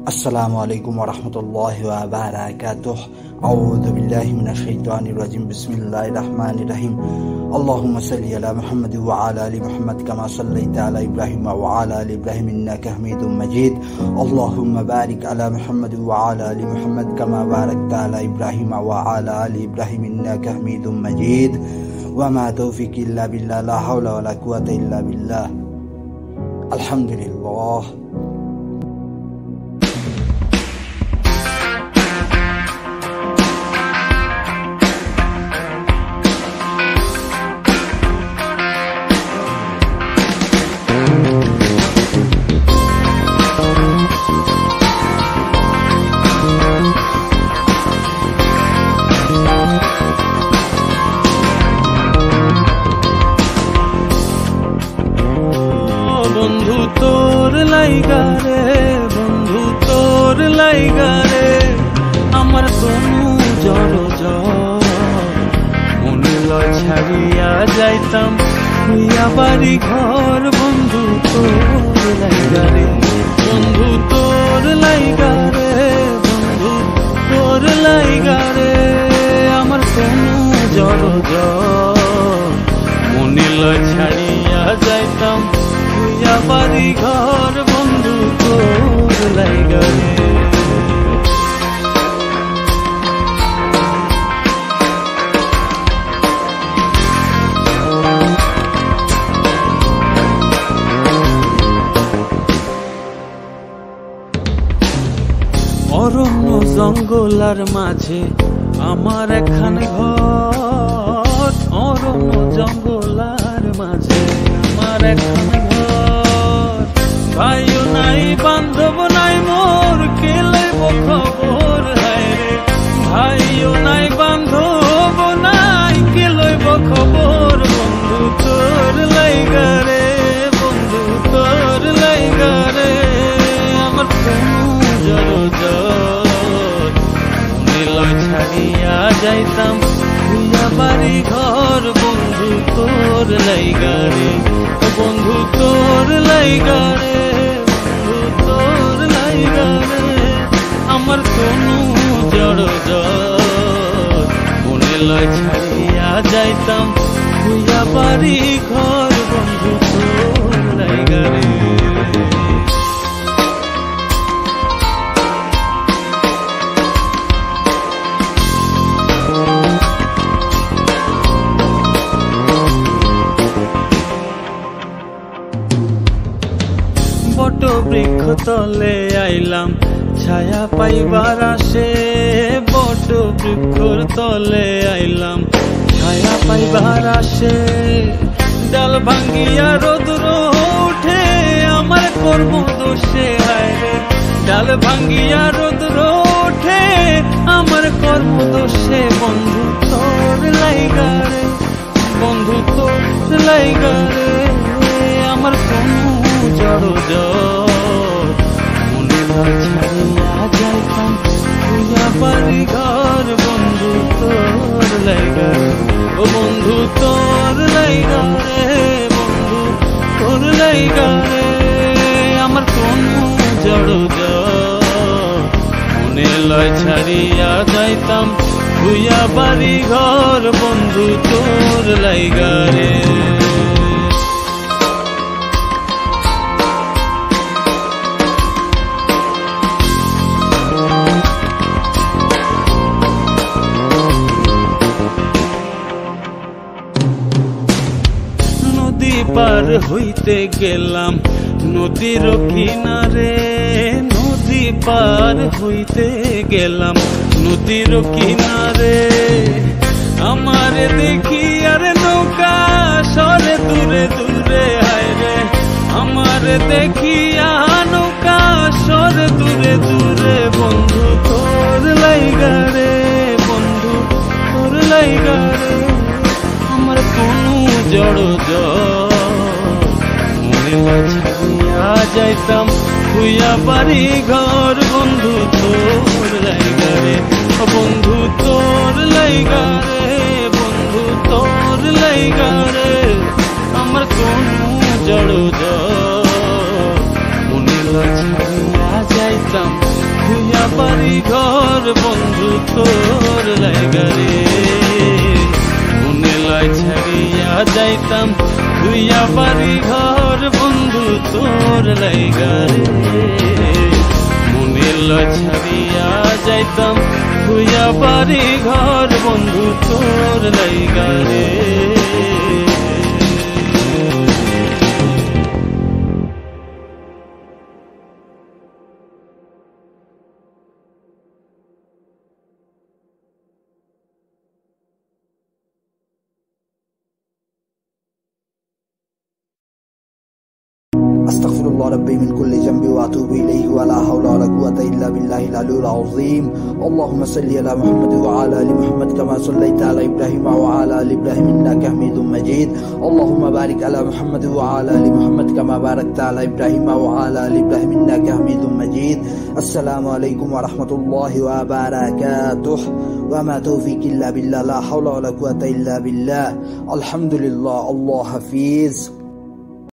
अस्सलामु अलैकुम वरहमतुल्लाहि व बरकातुह। औज़ु बिल्लाहि मिनश शैतानिर रजीम। बिस्मिल्लाहिर रहमानिर रहीम। अल्लाहुम्मा सल्लि अला मुहम्मद व अला आलि मुहम्मद कमा सल्लैता अला इब्राहिम व अला आलि इब्राहिम इन्नका हमीदुम मजीद। अल्लाहुम्मा बारिक अला मुहम्मद व अला आलि मुहम्मद कमा बारकता अला इब्राहिम व अला आलि इब्राहिम इन्नका हमीदुम मजीद। व मा तौफीकी इल्ला बिल्लाह, ला हौला व ला कुव्वता इल्ला बिल्लाह। अल्हम्दुलिल्लाह। বন্ধু তোর লাইগা রে, বন্ধু তোর লাইগা রে, আমার তনু জড় জড়, মনে লয় ছাড়িয়া যাইতাম হইয়া বাড়ি ঘর। বন্ধু তোর লাইগা রে, বন্ধু তোর লাইগা রে, বন্ধু তোর লাইগা রে, আমার তনু জড় জড়, মনে লয় ছাড়িয়া যাইতাম হইয়া বাড়ি ঘর। বন্ধু তোর লাইগা রে, অরণ্য জঙ্গলার মাঝে আমার একখান ঘর, অরণ্য জঙ্গলার মাঝে আমার একখান ঘর। ভাইও নাই বান্ধব নাই মোর, কে লইব খবর হায় রে, ভাইও নাই বান্ধব নাই, কে লইব খবর। বন্ধু তোর লাইগা রে, বন্ধু তোর লাইগা রে, আমার তনু জড় জড়, মনে লয় ছাড়িয়া যাইতাম হইয়া বাড়ি ঘর। বন্ধু তোর লাইগা রে, বন্ধু তোর লাইগা রে, বন্ধু তোর লাইগা রে, আমার তনু জড় জড়, মনে লয় ছাড়িয়া যাইতাম হইয়া বাড়ি ঘর। বন্ধু তোর লাইগা রে, বট বৃক্ষ তলে আইলাম ছায়া পাইবার আসে, বট বৃক্ষর তলে আইলাম ছায়া পাইবার আসে। ডাল ভাঙ্গিয়া রোদ্র উঠে আমার কর্ম দোষে হায় রে, ডাল ভাঙ্গিয়া রোদ্র উঠে আমার কর্ম দোষে। বন্ধু তোর লাইগা রে, বন্ধু তোর লাইগা রে, আমার তনু জড় জড়, মনে লয় ছাড়িয়া যাইতাম হইয়া বাড়ি ঘর। বন্ধু তোর লাইগা রে, ও বন্ধু তোর লাইগা রে, বন্ধু তোর লাইগা রে, আমার তনু জড় জড়, মনে লয় ছাড়িয়া যাইতাম হইয়া বাড়ি ঘর। বন্ধু তোর লাইগা রে, নদী পার হইতে গেলাম নদীর কিনারে, নদী পার হইতে গেলাম নদীর কিনারে। আমার দেখি আর নৌকা সরে দূরে দূরে হায় রে, আমার দেখি নৌকা সরে দূরে দূরে। বন্ধু তোর লাইগা রে, বন্ধু তোর লাইগা রে, আমার তনু জড় জড়, মনে লয় ছাড়িয়া যাইতাম হইয়া বাড়ি ঘর। বন্ধু তোর লাইগা রে, বন্ধু তোর লাইগা রে, বন্ধু তোর লাইগা রে, আমার তনু জড় জড়, মনে লয় ছাড়িয়া যাইতাম বাড়ি ঘর বন্ধু তোর লাইগারে মনে লয় ছাড়িয়া যাইতাম তুইয়া বাড়ি ঘর বন্ধু তোর লাইগারে মনে লয় ছাড়িয়া যাইতাম তুইয়া বাড়ি ঘর বন্ধু তোর লাইগারে أستغفر الله ربي من كل ذنب وأتوب إليه ولا حول ولا قوة إلا بالله العلي العظيم اللهم صل على محمد وعلى آل محمد كما صليت على إبراهيم وعلى آل إبراهيم إنك حميد مجيد اللهم بارك على محمد وعلى آل محمد كما باركت على إبراهيم وعلى آل إبراهيم إنك حميد مجيد السلام عليكم ورحمة الله وبركاته وما توفيق إلا بالله لا حول ولا قوة إلا بالله الحمد لله الله حفيظ